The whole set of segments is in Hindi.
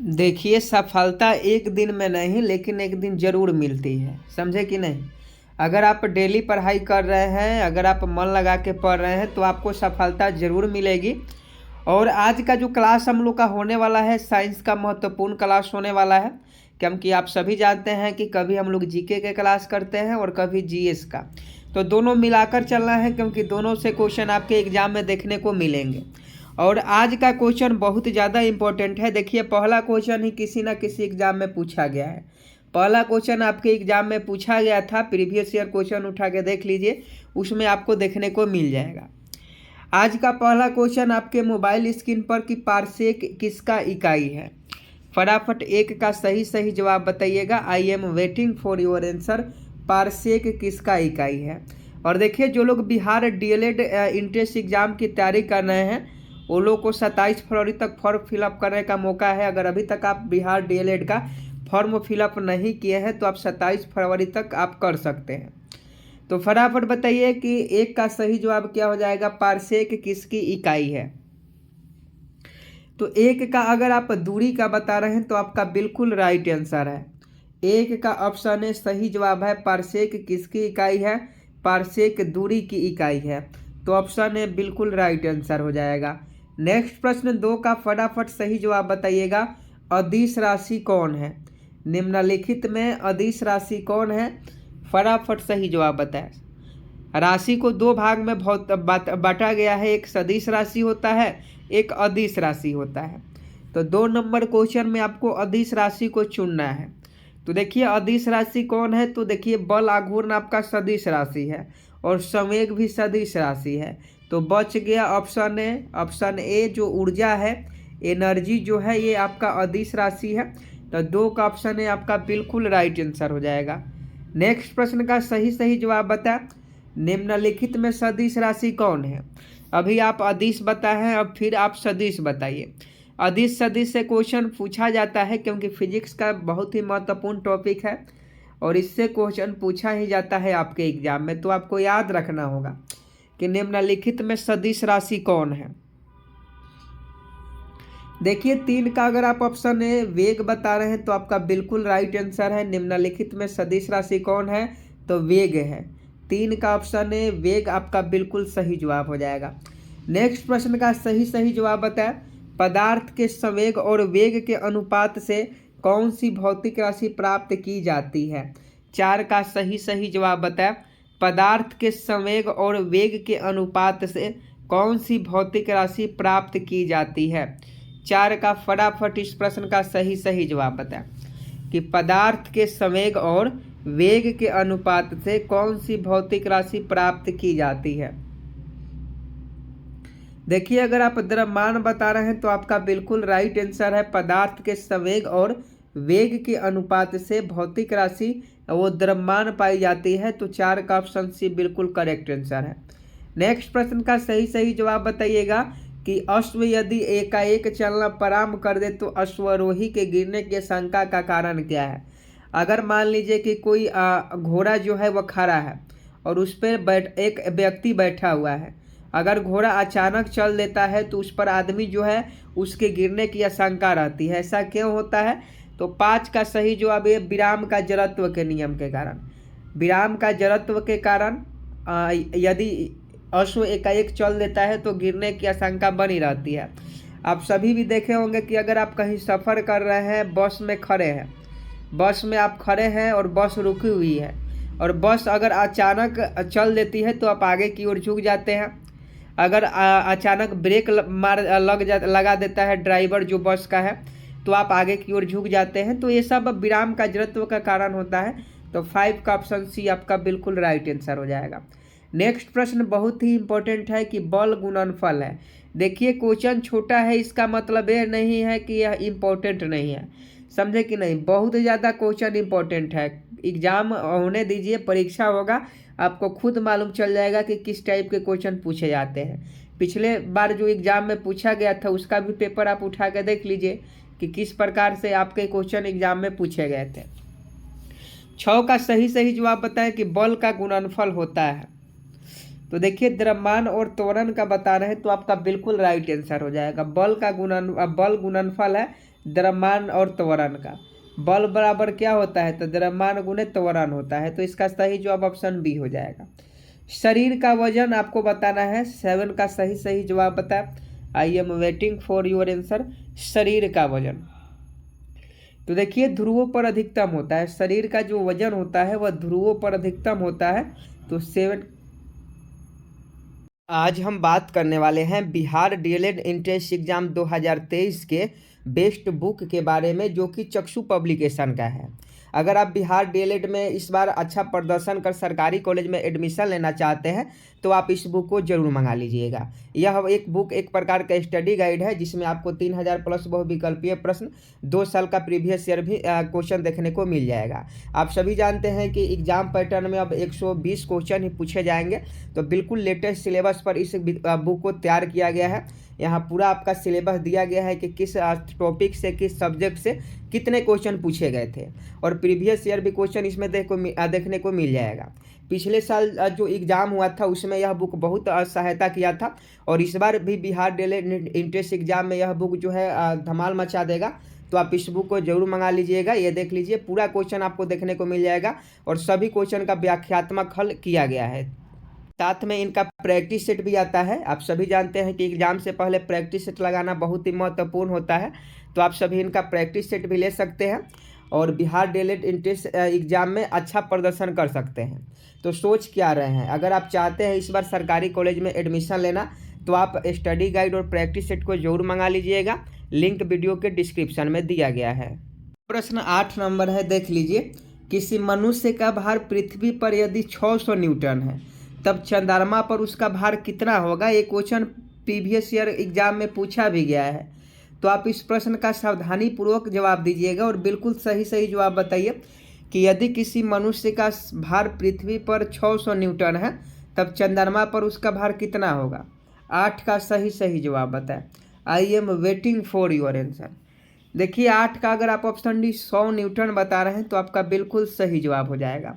देखिए, सफलता एक दिन में नहीं लेकिन एक दिन ज़रूर मिलती है, समझे कि नहीं। अगर आप डेली पढ़ाई कर रहे हैं, अगर आप मन लगा के पढ़ रहे हैं तो आपको सफलता ज़रूर मिलेगी। और आज का जो क्लास हम लोग का होने वाला है, साइंस का महत्वपूर्ण क्लास होने वाला है, क्योंकि आप सभी जानते हैं कि कभी हम लोग जीके के क्लास करते हैं और कभी जीएस का। तो दोनों मिलाकर चलना है, क्योंकि दोनों से क्वेश्चन आपके एग्जाम में देखने को मिलेंगे। और आज का क्वेश्चन बहुत ज़्यादा इम्पोर्टेंट है। देखिए, पहला क्वेश्चन ही किसी ना किसी एग्जाम में पूछा गया है। पहला क्वेश्चन आपके एग्जाम में पूछा गया था, प्रीवियस ईयर क्वेश्चन उठा के देख लीजिए, उसमें आपको देखने को मिल जाएगा। आज का पहला क्वेश्चन आपके मोबाइल स्क्रीन पर कि पारसेक किसका इकाई है। फटाफट एक का सही सही जवाब बताइएगा। आई am waiting for your answer. Parsec किसका इकाई है। और देखिए, जो लोग बिहार डीएलएड इंट्रेंस एग्जाम की तैयारी कर रहे हैं, वो लोग को 27 फरवरी तक फॉर्म फिलअप करने का मौका है। अगर अभी तक आप बिहार डीएलएड का फॉर्म फिलअप नहीं किए हैं तो आप 27 फरवरी तक आप कर सकते हैं। तो फटाफट बताइए कि एक का सही जवाब क्या हो जाएगा। पारसेक किसकी इकाई है। तो एक का अगर आप दूरी का बता रहे हैं तो आपका बिल्कुल राइट आंसर है। एक का ऑप्शन है सही जवाब है। पारसेक किसकी इकाई है। पारसेक दूरी की इकाई है। तो ऑप्शन है बिल्कुल राइट आंसर हो जाएगा। नेक्स्ट प्रश्न 2 का फटाफट सही जवाब बताइएगा। अदिश राशि कौन है। निम्नलिखित में अदिश राशि कौन है। फटाफट सही जवाब बताएं। राशि को दो भाग में बहुत बांटा गया है। एक सदिश राशि होता है, एक अदिश राशि होता है। तो 2 नंबर क्वेश्चन में आपको अदिश राशि को चुनना है। तो देखिए, अदिश राशि कौन है। तो देखिए, बल आघूर्ण आपका सदिश राशि है और संवेग भी सदिश राशि है। तो बच गया ऑप्शन ए। ऑप्शन ए जो ऊर्जा है, एनर्जी जो है, ये आपका अदिश राशि है। तो 2 का ऑप्शन है आपका बिल्कुल राइट आंसर हो जाएगा। नेक्स्ट प्रश्न का सही सही जवाब बता। निम्नलिखित में सदिश राशि कौन है। अभी आप अदिश बताएं, अब फिर आप सदिश बताइए। अदिश सदिश से क्वेश्चन पूछा जाता है, क्योंकि फिजिक्स का बहुत ही महत्वपूर्ण टॉपिक है और इससे क्वेश्चन पूछा ही जाता है आपके एग्जाम में। तो आपको याद रखना होगा कि निम्नलिखित में सदिश राशि कौन है। देखिए, 3 का अगर आप ऑप्शन है वेग बता रहे हैं तो आपका बिल्कुल राइट आंसर है। निम्नलिखित में सदिश राशि कौन है। तो वेग है। 3 का ऑप्शन है वेग आपका बिल्कुल सही जवाब हो जाएगा। नेक्स्ट प्रश्न का सही सही जवाब बताएं। पदार्थ के संवेग और वेग के अनुपात से कौन सी भौतिक राशि प्राप्त की जाती है। 4 का सही सही जवाब बताएं। पदार्थ के संवेग और वेग के अनुपात से कौन सी भौतिक राशि प्राप्त की जाती है। 4 का फटाफट इस प्रश्न का सही सही जवाब बताएं कि पदार्थ के संवेग और वेग के अनुपात से कौन सी भौतिक राशि प्राप्त की जाती है। देखिए, अगर आप द्रव्यमान बता रहे हैं तो आपका बिल्कुल राइट आंसर है। पदार्थ के संवेग और वेग के अनुपात से भौतिक राशि वो द्रव्यमान पाई जाती है। तो 4 का ऑप्शन सी बिल्कुल करेक्ट आंसर है। नेक्स्ट प्रश्न का सही सही जवाब बताइएगा कि अश्व यदि एकाएक चलना प्रारंभ कर दे तो अश्वरोही के गिरने की आशंका का कारण क्या है। अगर मान लीजिए कि कोई घोड़ा जो है वह खड़ा है और उस पर एक व्यक्ति बैठा हुआ है। अगर घोड़ा अचानक चल देता है तो उस पर आदमी जो है उसके गिरने की आशंका रहती है। ऐसा क्यों होता है। तो 5 का सही जवाब है विराम का जड़त्व के नियम के कारण। विराम का जड़त्व के कारण यदि अश्व एकाएक चल देता है तो गिरने की आशंका बनी रहती है। आप सभी भी देखे होंगे कि अगर आप कहीं सफ़र कर रहे हैं, बस में खड़े हैं, बस में आप खड़े हैं और बस रुकी हुई है और बस अगर अचानक चल देती है तो आप आगे की ओर झुक जाते हैं। अगर अचानक ब्रेक लगा देता है ड्राइवर जो बस का है तो आप आगे की ओर झुक जाते हैं। तो ये सब विराम का जड़त्व का कारण होता है। तो 5 का ऑप्शन सी आपका बिल्कुल राइट आंसर हो जाएगा। नेक्स्ट प्रश्न बहुत ही इंपॉर्टेंट है कि बल गुणनफल है। देखिए, क्वेश्चन छोटा है इसका मतलब ये नहीं है कि यह इम्पोर्टेंट नहीं है, समझे कि नहीं। बहुत ज़्यादा क्वेश्चन इंपॉर्टेंट है। एग्जाम होने दीजिए, परीक्षा होगा, आपको खुद मालूम चल जाएगा कि किस टाइप के क्वेश्चन पूछे जाते हैं। पिछले बार जो एग्जाम में पूछा गया था उसका भी पेपर आप उठा के देख लीजिए कि किस प्रकार से आपके क्वेश्चन एग्जाम में पूछे गए थे। 6 का सही सही जवाब बताएं कि बल का गुणनफल होता है। तो देखिए, द्रव्यमान और त्वरण का बता रहे हैं तो आपका बिल्कुल राइट आंसर हो जाएगा। बल गुणनफल है द्रव्यमान और त्वरण का। बल बराबर क्या होता है, तो द्रव्यमान गुणे त्वरण होता है। तो इसका सही जवाब ऑप्शन बी हो जाएगा। शरीर का वजन आपको बताना है, 7 का सही जवाब बता। आई am waiting for your answer. शरीर का वजन, तो देखिए ध्रुवों पर अधिकतम होता है। शरीर का जो वजन होता है वह ध्रुवों पर अधिकतम होता है। तो 7। आज हम बात करने वाले हैं बिहार डीएलएड एंट्रेंस एग्जाम 2023 के बेस्ट बुक के बारे में, जो कि चक्षु पब्लिकेशन का है। अगर आप बिहार डीएलएड में इस बार अच्छा प्रदर्शन कर सरकारी कॉलेज में एडमिशन लेना चाहते हैं तो आप इस बुक को जरूर मंगा लीजिएगा। यह एक बुक एक प्रकार का स्टडी गाइड है, जिसमें आपको 3000 प्लस बहुविकल्पीय प्रश्न, 2 साल का प्रीवियस ईयर भी क्वेश्चन देखने को मिल जाएगा। आप सभी जानते हैं कि एग्जाम पैटर्न में अब 120 क्वेश्चन ही पूछे जाएंगे, तो बिल्कुल लेटेस्ट सिलेबस पर इस बुक को तैयार किया गया है। यहाँ पूरा आपका सिलेबस दिया गया है कि किस टॉपिक से, किस सब्जेक्ट से कितने क्वेश्चन पूछे गए थे, और प्रीवियस ईयर भी क्वेश्चन इसमें देखने को मिल जाएगा। पिछले साल जो एग्ज़ाम हुआ था उसमें यह बुक बहुत सहायता किया था, और इस बार भी बिहार डीएलएड एंट्रेंस एग्जाम में यह बुक जो है धमाल मचा देगा। तो आप इस बुक को जरूर मंगा लीजिएगा। ये देख लीजिए, पूरा क्वेश्चन आपको देखने को मिल जाएगा, और सभी क्वेश्चन का व्याख्यात्मक हल किया गया है। साथ में इनका प्रैक्टिस सेट भी आता है। आप सभी जानते हैं कि एग्जाम से पहले प्रैक्टिस सेट लगाना बहुत ही महत्वपूर्ण होता है, तो आप सभी इनका प्रैक्टिस सेट भी ले सकते हैं और बिहार डीएलएड एंट्रेंस एग्जाम में अच्छा प्रदर्शन कर सकते हैं। तो सोच क्या रहे हैं, अगर आप चाहते हैं इस बार सरकारी कॉलेज में एडमिशन लेना तो आप स्टडी गाइड और प्रैक्टिस सेट को जरूर मंगा लीजिएगा। लिंक वीडियो के डिस्क्रिप्शन में दिया गया है। प्रश्न 8 नंबर है, देख लीजिए। किसी मनुष्य का भार पृथ्वी पर यदि 600 न्यूटन है तब चंद्रमा पर उसका भार कितना होगा। ये क्वेश्चन प्रीवियस ईयर एग्जाम में पूछा भी गया है। तो आप इस प्रश्न का सावधानी पूर्वक जवाब दीजिएगा और बिल्कुल सही जवाब बताइए कि यदि किसी मनुष्य का भार पृथ्वी पर 600 न्यूटन है तब चंद्रमा पर उसका भार कितना होगा। 8 का सही जवाब बताएं। I am waiting for your answer. देखिए 8 का अगर आप ऑप्शन डी 100 न्यूटन बता रहे हैं तो आपका बिल्कुल सही जवाब हो जाएगा।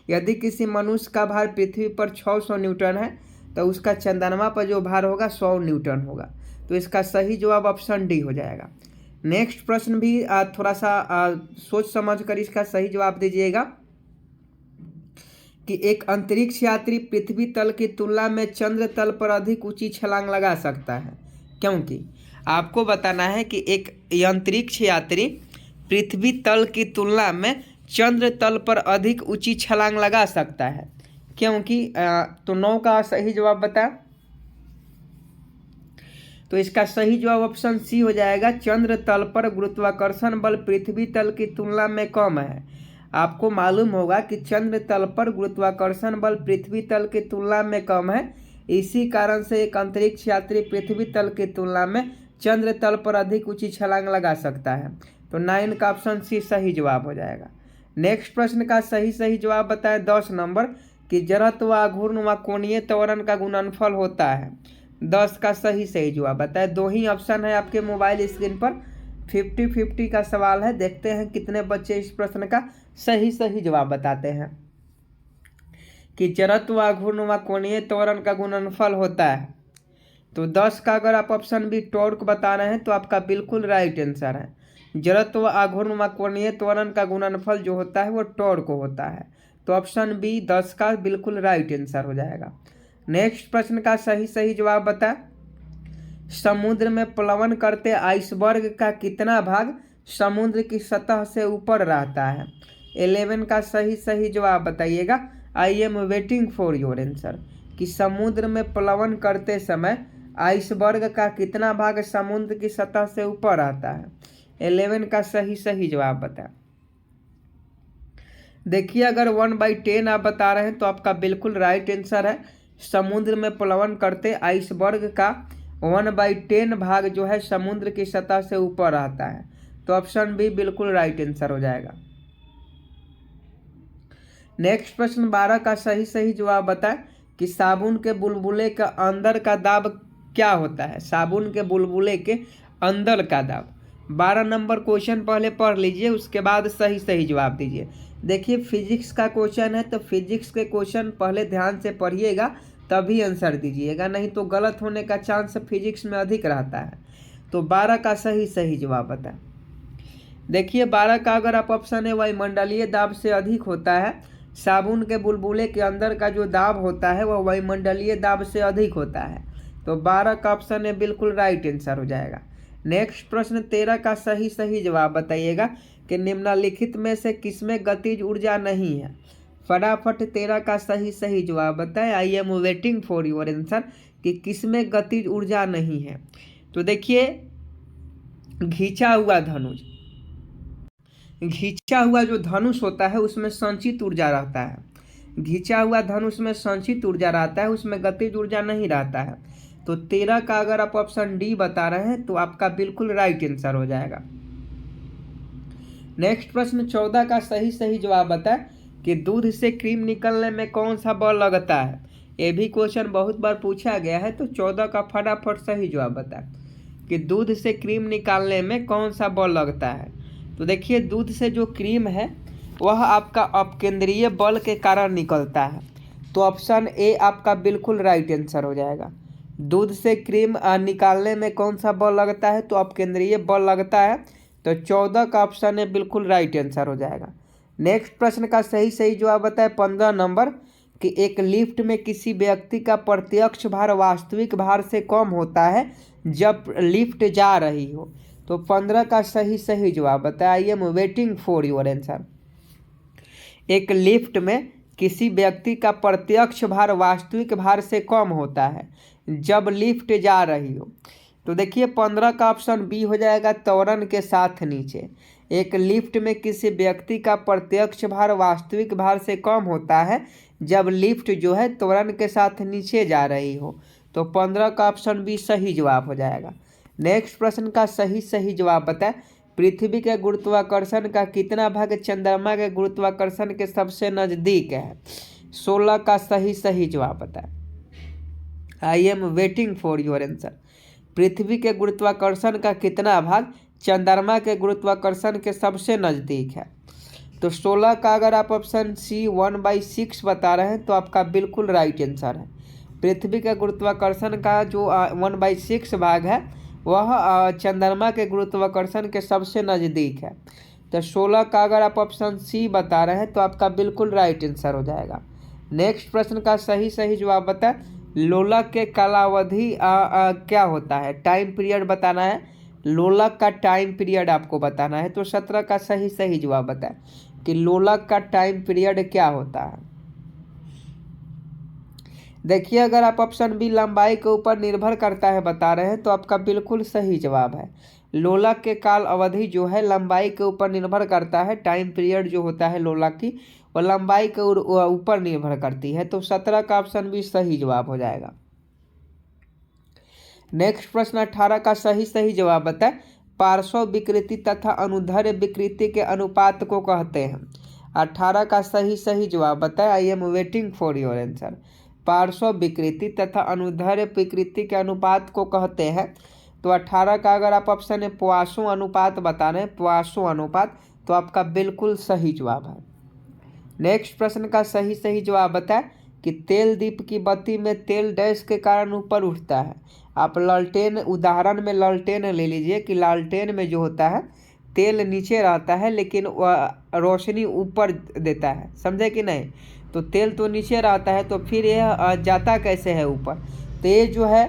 यदि किसी मनुष्य का भार पृथ्वी पर 600 न्यूटन है तो उसका चंद्रमा पर जो भार होगा 100 न्यूटन होगा। तो इसका सही जवाब ऑप्शन डी हो जाएगा। नेक्स्ट प्रश्न भी थोड़ा सा सोच समझ कर इसका सही जवाब दीजिएगा कि एक अंतरिक्ष यात्री पृथ्वी तल की तुलना में चंद्र तल पर अधिक ऊंची छलांग लगा सकता है, क्योंकि आपको बताना है कि एक अंतरिक्ष यात्री पृथ्वी तल की तुलना में चंद्र तल पर अधिक ऊंची छलांग लगा सकता है, क्योंकि तो 9 का सही जवाब बता। तो इसका सही जवाब ऑप्शन सी हो जाएगा। चंद्र तल पर गुरुत्वाकर्षण बल पृथ्वी तल की तुलना में कम है। आपको मालूम होगा कि चंद्र तल पर गुरुत्वाकर्षण बल पृथ्वी तल की तुलना में कम है, इसी कारण से एक अंतरिक्ष यात्री पृथ्वी तल की तुलना में चंद्र तल पर अधिक ऊंची छलांग लगा सकता है। तो 9 का ऑप्शन सी सही जवाब हो जाएगा। नेक्स्ट प्रश्न का सही जवाब बताएं 10 नंबर कि जड़त्व आघूर्ण व कोणीय त्वरण का गुणनफल होता है। 10 का सही जवाब बताएं। 2 ही ऑप्शन है आपके मोबाइल स्क्रीन पर, 50-50 का सवाल है। देखते हैं कितने बच्चे इस प्रश्न का सही जवाब बताते हैं कि जड़त्व आघूर्ण व कोणीय त्वरण का गुणनफल होता है। तो 10 का अगर आप ऑप्शन बी टॉर्क बता रहे हैं तो आपका बिल्कुल राइट आंसर है। जड़त्व आघूर्ण व कोणीय त्वरण का गुणनफल जो होता है वो टॉर्क होता है। तो ऑप्शन बी 10 का बिल्कुल राइट आंसर हो जाएगा। नेक्स्ट प्रश्न का सही जवाब बता। समुद्र में प्लवन करते आइसबर्ग का कितना भाग समुद्र की सतह से ऊपर रहता है। 11 का सही जवाब बताइएगा। आई am waiting for your answer कि समुद्र में प्लवन करते समय आइसबर्ग का कितना भाग समुद्र की सतह से ऊपर रहता है। 11 का सही जवाब बता। देखिए अगर 1/10 आप बता रहे हैं तो आपका बिल्कुल राइट आंसर है। समुद्र में प्लवन करते आइसबर्ग का 1/10 भाग जो है समुद्र की सतह से ऊपर रहता है। तो ऑप्शन बी बिल्कुल राइट आंसर हो जाएगा। नेक्स्ट प्रश्न 12 का सही जवाब बताएं कि साबुन के बुलबुले का अंदर का दाब क्या होता है। साबुन के बुलबुले के अंदर का दाब। 12 नंबर क्वेश्चन पहले पढ़ लीजिए, उसके बाद सही जवाब दीजिए। देखिए फिजिक्स का क्वेश्चन है तो फिजिक्स के क्वेश्चन पहले ध्यान से पढ़िएगा तभी आंसर दीजिएगा, नहीं तो गलत होने का चांस फिजिक्स में अधिक रहता है। तो 12 का सही जवाब बता। देखिए 12 का अगर आप ऑप्शन है वायुमंडलीय दाब से अधिक होता है। साबुन के बुलबुले के अंदर का जो दाब होता है वह वायुमंडलीय दाब से अधिक होता है। तो 12 का ऑप्शन है बिल्कुल राइट आंसर हो जाएगा। नेक्स्ट प्रश्न 13 का सही जवाब बताइएगा कि निम्नलिखित में से किसमें गतिज ऊर्जा नहीं है। फटाफट 13 का सही जवाब बताएं। I am waiting for your answer कि किसमें गतिज ऊर्जा नहीं है। तो देखिए खींचा हुआ धनुष, खींचा हुआ जो धनुष होता है उसमें संचित ऊर्जा रहता है। खींचा हुआ धनुष में संचित ऊर्जा रहता है, उसमें गतिज ऊर्जा नहीं रहता है। तो 13 का अगर आप ऑप्शन डी बता रहे हैं तो आपका बिल्कुल राइट आंसर हो जाएगा। नेक्स्ट प्रश्न 14 का सही जवाब बताएं कि दूध से क्रीम निकलने में कौन सा बल लगता है। ये भी क्वेश्चन बहुत बार पूछा गया है। तो 14 का फटाफट सही जवाब बताएं कि दूध से क्रीम निकालने में कौन सा बल लगता है। तो देखिए दूध से जो क्रीम है वह आपका अपकेंद्रीय बल के कारण निकलता है। तो ऑप्शन ए आपका बिल्कुल राइट आंसर हो जाएगा। दूध से क्रीम निकालने में कौन सा बल लगता है, तो अपकेंद्रीय बल लगता है। तो 14 का ऑप्शन है बिल्कुल राइट आंसर हो जाएगा। नेक्स्ट प्रश्न का सही जवाब बताए 15 नंबर कि एक लिफ्ट में किसी व्यक्ति का प्रत्यक्ष भार वास्तविक भार से कम होता है जब लिफ्ट जा रही हो। तो 15 का सही जवाब बताया। आई am waiting for your answer. एक लिफ्ट में किसी व्यक्ति का प्रत्यक्ष भार वास्तविक भार से कम होता है जब लिफ्ट जा रही हो। तो देखिए 15 का ऑप्शन बी हो जाएगा, त्वरण के साथ नीचे। एक लिफ्ट में किसी व्यक्ति का प्रत्यक्ष भार वास्तविक भार से कम होता है जब लिफ्ट जो है त्वरण के साथ नीचे जा रही हो। तो 15 का ऑप्शन बी सही जवाब हो जाएगा। नेक्स्ट प्रश्न का सही जवाब बताएं। पृथ्वी के गुरुत्वाकर्षण का कितना भाग चंद्रमा के गुरुत्वाकर्षण के सबसे नजदीक है। 16 का सही जवाब बताएं। I am waiting for your answer. पृथ्वी के गुरुत्वाकर्षण का कितना भाग चंद्रमा के गुरुत्वाकर्षण के सबसे नजदीक है। तो 16 का अगर आप ऑप्शन सी 1/6 बता रहे हैं तो आपका बिल्कुल राइट आंसर है। पृथ्वी के गुरुत्वाकर्षण का जो 1/6 भाग है वह चंद्रमा के गुरुत्वाकर्षण के सबसे नज़दीक है। तो 16 का अगर आप ऑप्शन सी बता रहे हैं तो आपका बिल्कुल राइट आंसर हो जाएगा। नेक्स्ट प्रश्न का सही जवाब बताएं। लोलक के कालावधि क्या होता है, टाइम पीरियड बताना है। लोलक का टाइम पीरियड आपको बताना है। तो 17 का सही जवाब बताएं कि लोलक का टाइम पीरियड क्या होता है। देखिए अगर आप ऑप्शन बी लंबाई के ऊपर निर्भर करता है बता रहे हैं तो आपका बिल्कुल सही जवाब है। लोलक के काल अवधि जो है लंबाई के ऊपर निर्भर करता है। टाइम पीरियड जो होता है लोलक की वो लंबाई के ऊपर निर्भर करती है। तो 17 का ऑप्शन भी सही जवाब हो जाएगा। नेक्स्ट प्रश्न 18 का सही जवाब बताएं। पार्श्व विकृति तथा अनुदैर्ध्य विकृति के अनुपात को कहते हैं। 18 का सही जवाब बताएं। I am waiting for your answer. पार्श्व विकृति तथा अनुदैर्ध्य विकृति के अनुपात को कहते हैं। तो 18 का अगर आप ऑप्शन है पोआसो अनुपात बता रहे हैं, पोआसो अनुपात, तो आपका बिल्कुल सही जवाब है। नेक्स्ट प्रश्न का सही जवाब बताएं कि तेल दीप की बत्ती में तेल डैश के कारण ऊपर उठता है। आप लालटेन उदाहरण में लालटेन ले लीजिए कि लालटेन में जो होता है तेल नीचे रहता है लेकिन रोशनी ऊपर देता है, समझे कि नहीं। तो तेल तो नीचे रहता है तो फिर यह जाता कैसे है ऊपर। तो ये जो है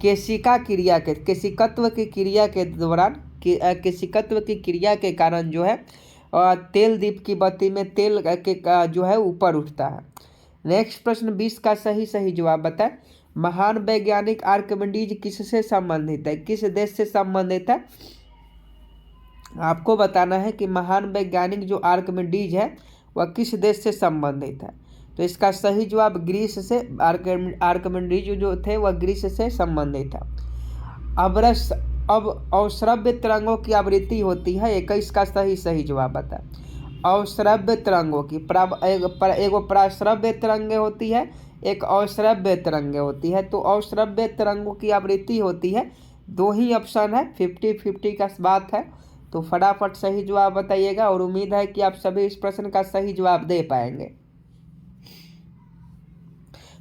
केशिका क्रिया के केशिकत्व की क्रिया के दौरान केशिकत्व की क्रिया के कारण जो है तेल दीप की बत्ती में तेल के जो है ऊपर उठता है। नेक्स्ट प्रश्न 20 का सही जवाब बताएं। महान वैज्ञानिक आर्किमिडीज किससे संबंधित है, किस देश से संबंधित है। आपको बताना है कि महान वैज्ञानिक जो आर्किमिडीज है वह किस देश से संबंधित है। तो इसका सही जवाब ग्रीस से। आर्किमिडीज जो थे वह ग्रीस से संबंधित है। अब अवश्रव्य तरंगों की आवृत्ति होती है 21 का सही जवाब बताएं। अवश्रव्य तरंगों की एगो प्राश्रव्य तरंगे होती है, एक अवश्रव्य तरंगे होती है। तो अवश्रव्य तरंगों की आवृत्ति होती है, दो ही ऑप्शन है, 50-50 का बात है। तो फटाफट सही जवाब बताइएगा और उम्मीद है कि आप सभी इस प्रश्न का सही जवाब दे पाएंगे।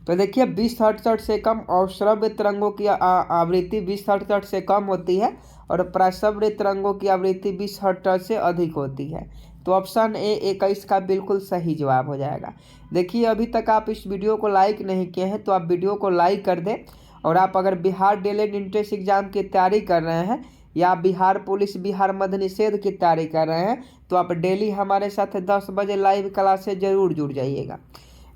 तो देखिए 20 हर्ट्ज से कम अवश्रव्य तरंगों की आवृत्ति 20 हर्ट्ज से कम होती है और प्रसव्य तरंगों की आवृत्ति 20 हर्ट्ज से अधिक होती है। तो ऑप्शन ए 21 का बिल्कुल सही जवाब हो जाएगा। देखिए अभी तक आप इस वीडियो को लाइक नहीं किए हैं तो आप वीडियो को लाइक कर दें। और आप अगर बिहार डीएलएड एंट्रेंस एग्जाम की तैयारी कर रहे हैं या बिहार पुलिस, बिहार मद्य निषेध की तैयारी कर रहे हैं तो आप डेली हमारे साथ 10 बजे लाइव क्लास से जरूर जुड़ जाइएगा।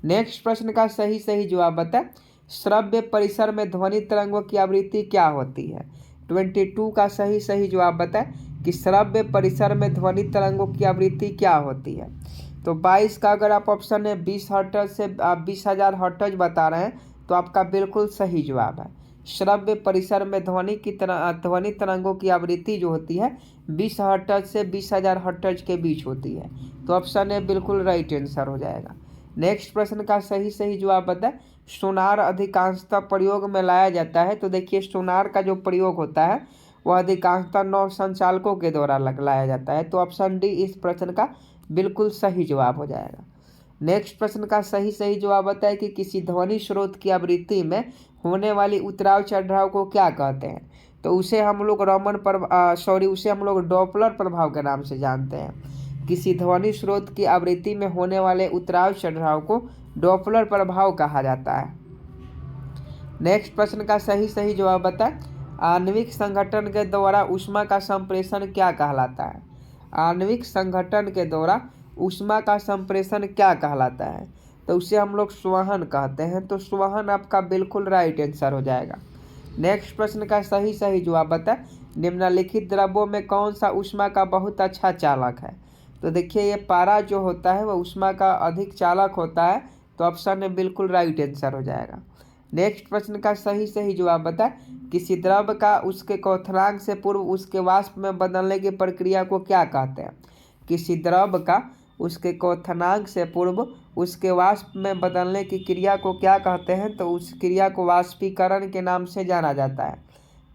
नेक्स्ट प्रश्न का सही जवाब बताएं। श्रव्य परिसर में ध्वनि तरंगों की आवृत्ति क्या होती है? 22 का सही जवाब बताएं कि श्रव्य परिसर में ध्वनि तरंगों की आवृत्ति क्या होती है। तो 22 का अगर आप ऑप्शन है 20 हर्ट्ज से 20,000 हर्ट्ज बता रहे हैं तो आपका बिल्कुल सही जवाब है। श्रव्य परिसर में ध्वनि तरंगों की आवृत्ति जो होती है 20 हर्ट्ज से 20,000 हर्ट्ज के बीच होती है। तो ऑप्शन ए बिल्कुल राइट आंसर हो जाएगा। नेक्स्ट प्रश्न का सही जवाब बताएं। सोनार अधिकांशतः प्रयोग में लाया जाता है। तो देखिए सोनार का जो प्रयोग होता है वह अधिकांशतः नौ संचालकों के द्वारा लाया जाता है। तो ऑप्शन डी इस प्रश्न का बिल्कुल सही जवाब हो जाएगा। नेक्स्ट प्रश्न का सही जवाब बताएं कि किसी ध्वनि स्रोत की आवृत्ति में होने वाली उतराव चढ़ाव को क्या कहते हैं? तो उसे हम लोग उसे हम लोग डॉपलर प्रभाव के नाम से जानते हैं। किसी ध्वनि स्रोत की आवृत्ति में होने वाले उतराव चढ़ाव को डॉपलर प्रभाव कहा जाता है। नेक्स्ट प्रश्न का सही जवाब बताएं। आणविक संघटन के द्वारा ऊष्मा का संप्रेषण क्या कहलाता है? आणविक संघटन के द्वारा ऊष्मा का संप्रेषण क्या कहलाता है? तो उसे हम लोग संवहन कहते हैं। तो संवहन आपका बिल्कुल राइट आंसर हो जाएगा। नेक्स्ट प्रश्न का सही जवाब बताएं। निम्नलिखित द्रव्यों में कौन सा ऊष्मा का बहुत अच्छा चालक है? तो देखिए ये पारा जो होता है वह ऊष्मा का अधिक चालक होता है। तो ऑप्शन ए बिल्कुल राइट आंसर हो जाएगा। नेक्स्ट प्रश्न का सही जवाब बताएं। किसी द्रव का उसके क्वथनांक से पूर्व उसके वाष्प में बदलने की प्रक्रिया को क्या कहते हैं? किसी द्रव का उसके क्वथनांक से पूर्व उसके वाष्प में बदलने की क्रिया को क्या कहते हैं? तो उस क्रिया को वाष्पीकरण के नाम से जाना जाता है।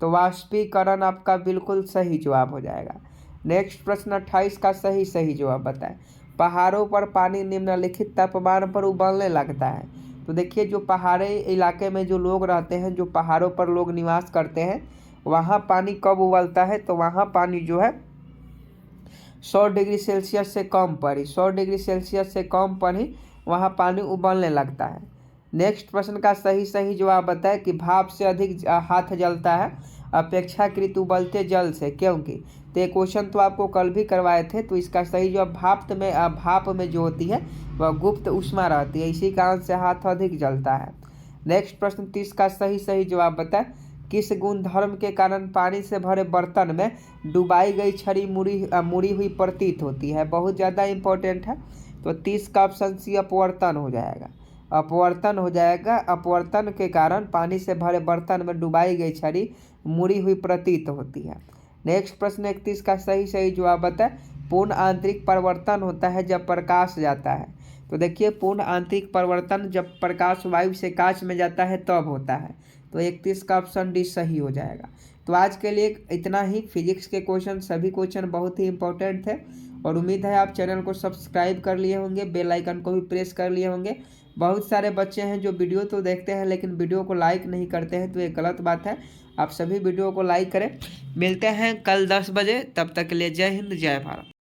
तो वाष्पीकरण आपका बिल्कुल सही जवाब हो जाएगा। नेक्स्ट प्रश्न 28 का सही जवाब बताएं। पहाड़ों पर पानी निम्नलिखित तापमान पर उबलने लगता है। तो देखिए जो पहाड़ी इलाके में जो लोग रहते हैं, जो पहाड़ों पर लोग निवास करते हैं, वहाँ पानी कब उबलता है? तो वहाँ पानी जो है 100 डिग्री सेल्सियस से कम पर ही 100 डिग्री सेल्सियस से कम पर ही वहाँ पानी उबलने लगता है। नेक्स्ट प्रश्न का सही जवाब बताएं कि भाप से अधिक हाथ जलता है अपेक्षाकृत उबलते जल से, क्योंकि? तो ये क्वेश्चन तो आपको कल भी करवाए थे। तो इसका सही जवाब भाप में जो होती है वह गुप्त ऊष्मा रहती है, इसी कारण से हाथ अधिक जलता है। नेक्स्ट प्रश्न 30 का सही जवाब बताएं। किस गुणधर्म के कारण पानी से भरे बर्तन में डुबाई गई छड़ी मुड़ी हुई प्रतीत होती है? बहुत ज़्यादा इंपॉर्टेंट है। तो 30 का ऑप्शन सी अपवर्तन हो जाएगा। अपवर्तन हो जाएगा। अपवर्तन के कारण पानी से भरे बर्तन में डुबाई गई छड़ी मुड़ी हुई प्रतीत होती है। नेक्स्ट प्रश्न 31 का सही जवाब बताएं। पूर्ण आंतरिक परिवर्तन होता है जब प्रकाश जाता है। तो देखिए पूर्ण आंतरिक परिवर्तन जब प्रकाश वायु से कांच में जाता है तब होता है। तो 31 का ऑप्शन डी सही हो जाएगा। तो आज के लिए इतना ही। फिजिक्स के क्वेश्चन सभी क्वेश्चन बहुत ही इंपॉर्टेंट थे और उम्मीद है आप चैनल को सब्सक्राइब कर लिए होंगे, बेल आइकन को भी प्रेस कर लिए होंगे। बहुत सारे बच्चे हैं जो वीडियो तो देखते हैं लेकिन वीडियो को लाइक नहीं करते हैं, तो ये गलत बात है। आप सभी वीडियो को लाइक करें। मिलते हैं कल 10 बजे, तब तक के लिए जय हिंद जय भारत।